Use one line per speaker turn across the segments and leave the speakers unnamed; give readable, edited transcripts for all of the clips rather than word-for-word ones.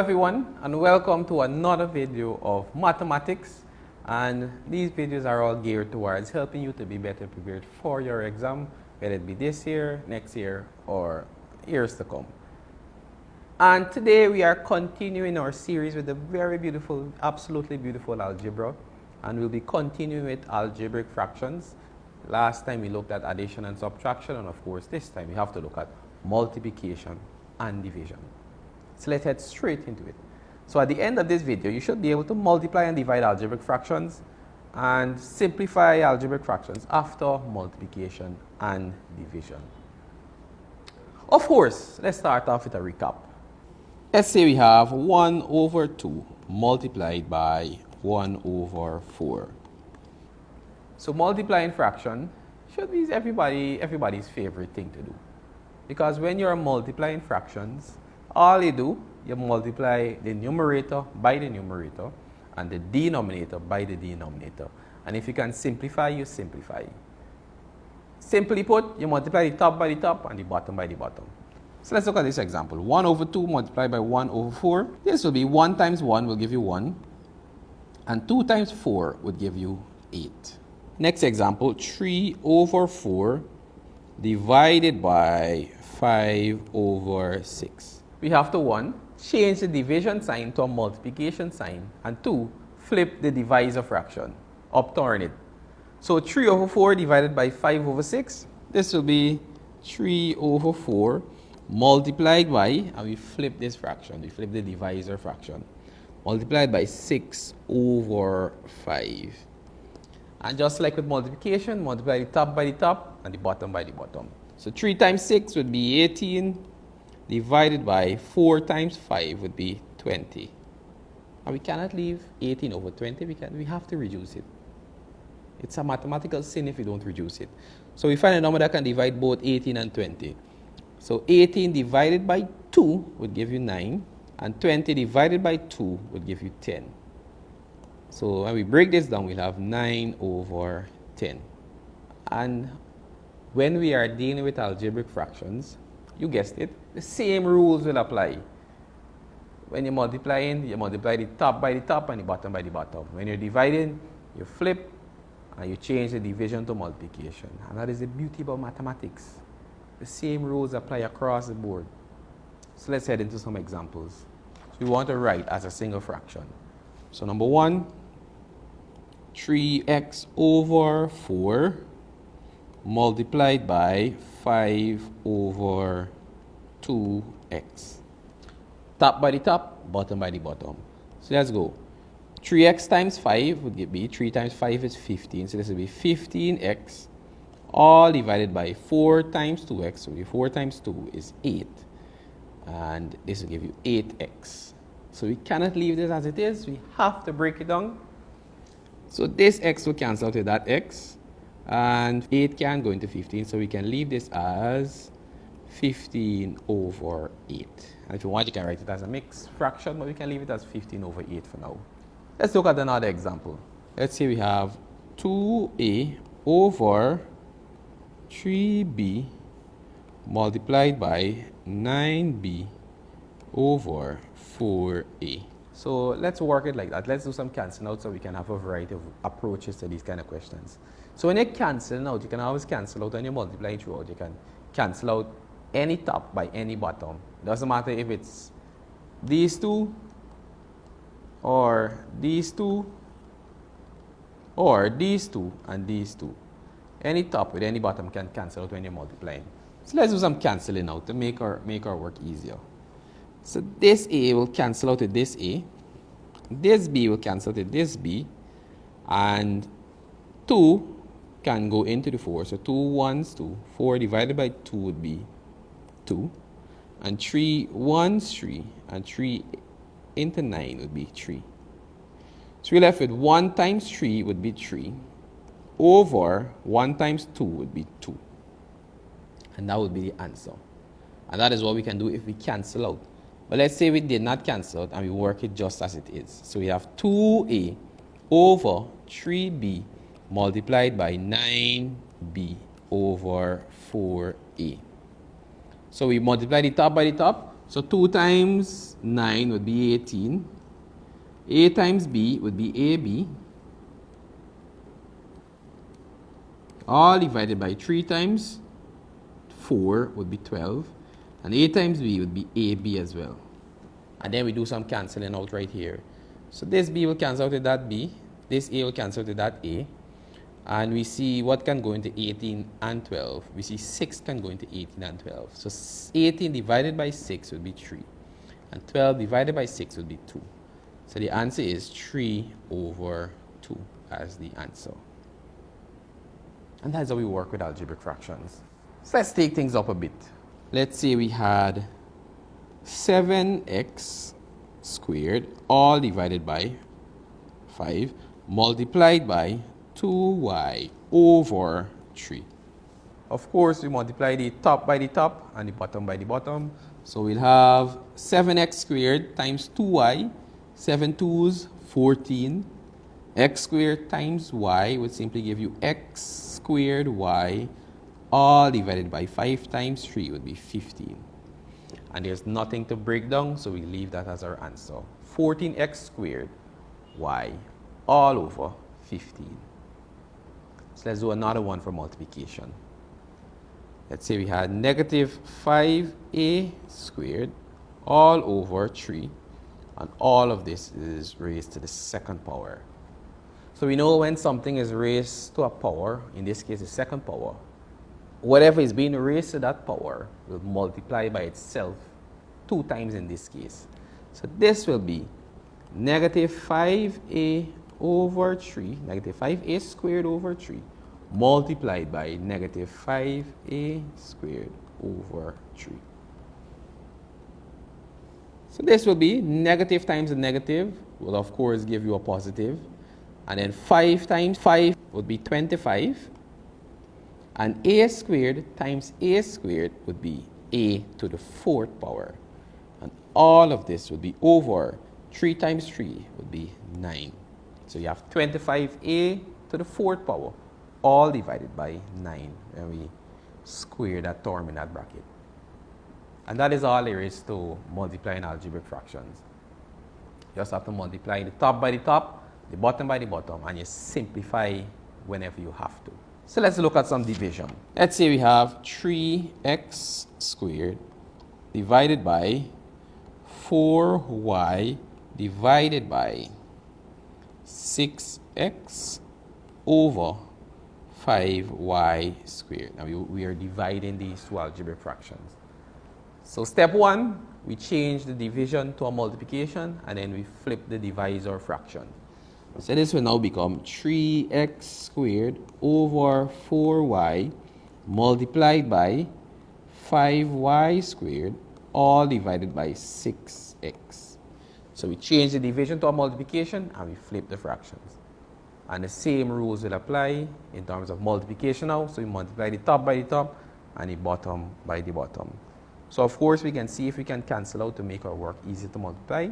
everyone, and welcome to another video of mathematics, and these videos are all geared towards helping you to be better prepared for your exam, whether it be this year, next year, or years to come. And today we are continuing our series with the very beautiful, absolutely beautiful algebra, and we'll be continuing with algebraic fractions. Last time we looked at addition and subtraction, and of course this time we have to look at multiplication and division. So let's head straight into it. So at the end of this video, you should be able to multiply and divide algebraic fractions and simplify algebraic fractions after multiplication and division. Of course, let's start off with a recap. Let's say we have 1 over 2 multiplied by 1 over 4. So multiplying fraction should be everybody's favorite thing to do. Because when you're multiplying fractions, all you do, you multiply the numerator by the numerator and the denominator by the denominator. And if you can simplify, you simplify. Simply put, you multiply the top by the top and the bottom by the bottom. So let's look at this example. 1 over 2 multiplied by 1 over 4. This will be 1 times 1 will give you 1. And 2 times 4 would give you 8. Next example, 3 over 4 divided by 5 over 6. We have to 1, change the division sign to a multiplication sign, and 2, flip the divisor fraction, upturn it. So 3 over 4 divided by 5 over 6, this will be 3 over 4 multiplied by, and we flip this fraction, we flip the divisor fraction, multiplied by 6 over 5. And just like with multiplication, multiply the top by the top and the bottom by the bottom. So 3 times 6 would be 18, divided by 4 times 5 would be 20. And we cannot leave 18 over 20, we have to reduce it. It's a mathematical sin if we don't reduce it. So we find a number that can divide both 18 and 20. So 18 divided by 2 would give you 9, and 20 divided by 2 would give you 10. So when we break this down, we'll have 9 over 10. And when we are dealing with algebraic fractions, you guessed it, the same rules will apply. When you're multiplying, you multiply the top by the top and the bottom by the bottom. When you're dividing, you flip and you change the division to multiplication. And that is the beauty about mathematics. The same rules apply across the board. So let's head into some examples. So we want to write as a single fraction. So number 1, 3x over 4 multiplied by 5 over 2x. Top by the top, bottom by the bottom. So let's go. 3x times 5 would be 3 times 5 is 15. So this will be 15x all divided by 4 times 2x. So 4 times 2 is 8. And this will give you 8x. So we cannot leave this as it is. We have to break it down. So this x will cancel out with that x. And 8 can go into 15, so we can leave this as 15 over 8. And if you want, you can write it as a mixed fraction, but we can leave it as 15 over 8 for now. Let's look at another example. Let's say we have 2a over 3b multiplied by 9b over 4a. So let's work it like that. Let's do some cancelling out so we can have a variety of approaches to these kind of questions. So when you're cancelling out, you can always cancel out when you're multiplying throughout. You can cancel out any top by any bottom. Doesn't matter if it's these two, or these two, or these two, and these two. Any top with any bottom can cancel out when you're multiplying. So let's do some cancelling out to make our work easier. So this a will cancel out with this a, this b will cancel out with this b, and 2 can go into the 4. So 2 ones 2. 4 divided by 2 would be 2. And 3 ones 3. And 3 into 9 would be 3. So we're left with 1 times 3 would be 3. Over 1 times 2 would be 2. And that would be the answer. And that is what we can do if we cancel out. But let's say we did not cancel out and we work it just as it is. So we have 2a over 3b multiplied by 9b over 4a. So we multiply the top by the top. So 2 times 9 would be 18. A times B would be AB. All divided by 3 times 4 would be 12. And A times B would be AB as well. And then we do some cancelling out right here. So this B will cancel out with that B. This A will cancel out with that A. And we see what can go into 18 and 12. We see 6 can go into 18 and 12. So 18 divided by 6 would be 3. And 12 divided by 6 would be 2. So the answer is 3 over 2 as the answer. And that's how we work with algebraic fractions. So let's take things up a bit. Let's say we had 7x squared all divided by 5 multiplied by 2y over 3. Of course, we multiply the top by the top and the bottom by the bottom. So we'll have 7x squared times 2y. 7 2's 14. X squared times y would simply give you x squared y all divided by 5 times 3 would be 15. And there's nothing to break down, so we leave that as our answer. 14x squared y all over 15. So let's do another one for multiplication. Let's say we had negative 5a squared all over 3. And all of this is raised to the second power. So we know when something is raised to a power, in this case the second power, whatever is being raised to that power will multiply by itself 2 times in this case. So this will be negative 5a over 3, negative 5a squared over 3, multiplied by negative 5a squared over 3. So this will be negative times a negative will of course give you a positive. And then 5 times 5 would be 25. And a squared times a squared would be a to the 4th power. And all of this would be over 3 times 3 would be 9. So you have 25a to the 4th power, all divided by 9. And we square that term in that bracket. And that is all there is to multiplying algebraic fractions. You just have to multiply the top by the top, the bottom by the bottom, and you simplify whenever you have to. So let's look at some division. Let's say we have 3x squared divided by 4y divided by 6x over 5y squared. Now we are dividing these two algebraic fractions. So step 1, we change the division to a multiplication, and then we flip the divisor fraction. So this will now become 3x squared over 4y multiplied by 5y squared all divided by 6x. So we change the division to a multiplication and we flip the fractions. And the same rules will apply in terms of multiplication now. So we multiply the top by the top and the bottom by the bottom. So of course we can see if we can cancel out to make our work easy to multiply.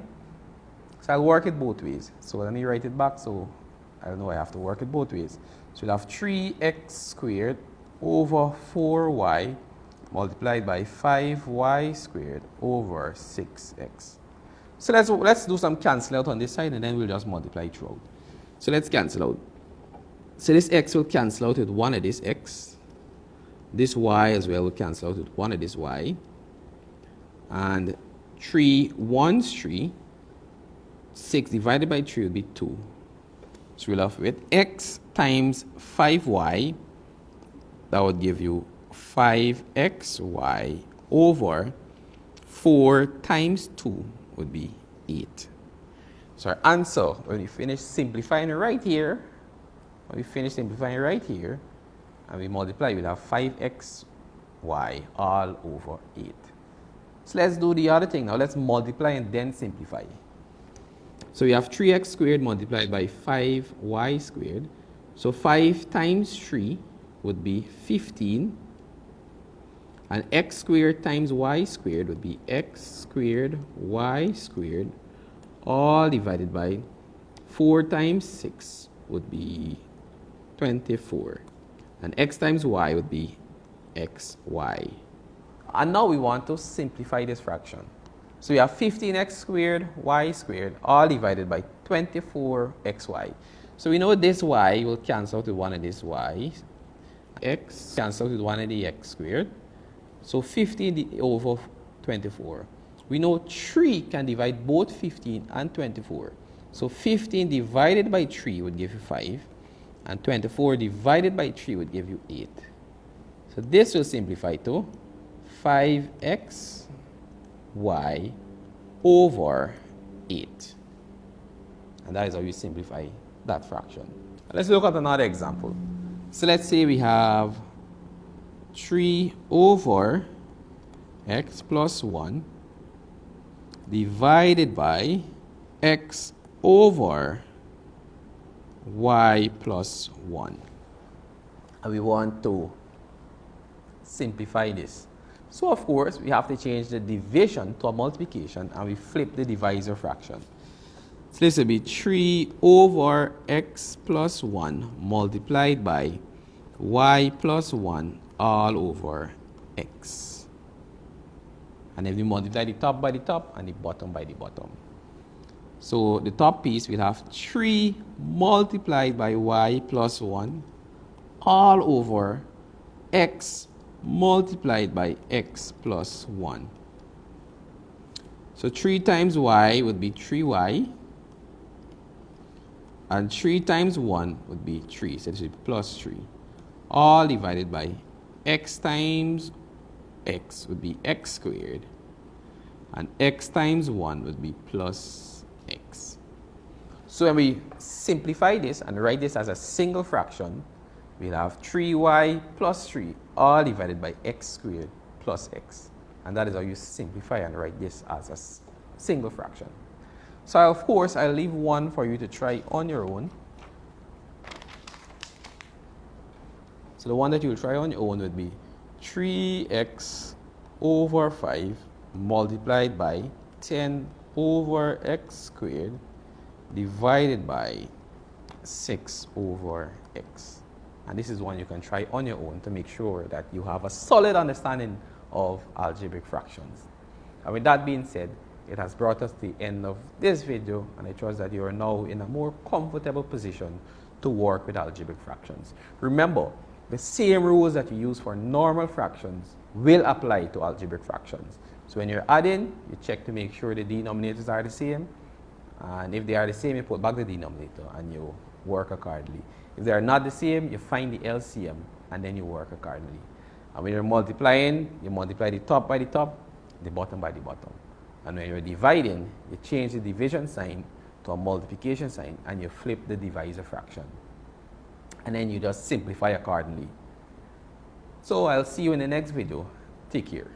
So I'll work it both ways. So let me write it back so I know I have to work it both ways. So we'll have 3x squared over 4y multiplied by 5y squared over 6x. So let's do some cancel out on this side and then we'll just multiply throughout. So let's cancel out. So this x will cancel out with one of this x. This y as well will cancel out with one of this y. And 3 1's 3. 6 divided by 3 will be 2. So we'll have with x times 5y, that would give you 5xy over 4 times 2 would be 8. So our answer, when we finish simplifying right here, and we multiply, we'll have 5xy all over 8. So let's do the other thing now. Let's multiply and then simplify. So we have 3x squared multiplied by 5y squared. So 5 times 3 would be 15. And x squared times y squared would be x squared y squared all divided by 4 times 6 would be 24. And x times y would be xy. And now we want to simplify this fraction. So we have 15x squared, y squared, all divided by 24xy. So we know this y will cancel out with one of these y. X cancel out with one of the x squared. So 15 over 24. We know 3 can divide both 15 and 24. So 15 divided by 3 would give you 5. And 24 divided by 3 would give you 8. So this will simplify to 5x y over 8. And that is how you simplify that fraction. Let's look at another example. So let's say we have 3 over x plus 1 divided by x over y plus 1. And we want to simplify this. So of course, we have to change the division to a multiplication, and we flip the divisor fraction. So this will be 3 over x plus 1 multiplied by y plus 1 all over x. And then we multiply the top by the top and the bottom by the bottom. So the top piece will have 3 multiplied by y plus 1 all over x multiplied by x plus 1. So 3 times y would be 3y. And 3 times 1 would be 3. So this would be plus 3. All divided by x times x would be x squared. And x times 1 would be plus x. So when we simplify this and write this as a single fraction, we'll have 3y plus 3 all divided by x squared plus x. And that is how you simplify and write this as a single fraction. So of course, I'll leave one for you to try on your own. So the one that you'll try on your own would be 3x over 5 multiplied by 10 over x squared divided by 6 over x. And this is one you can try on your own to make sure that you have a solid understanding of algebraic fractions. And with that being said, it has brought us to the end of this video, and I trust that you are now in a more comfortable position to work with algebraic fractions. Remember, the same rules that you use for normal fractions will apply to algebraic fractions. So when you're adding, you check to make sure the denominators are the same. And if they are the same, you put back the denominator and you work accordingly. If they are not the same, you find the LCM and then you work accordingly. And when you're multiplying, you multiply the top by the top, the bottom by the bottom. And when you're dividing, you change the division sign to a multiplication sign and you flip the divisor fraction. And then you just simplify accordingly. So I'll see you in the next video. Take care.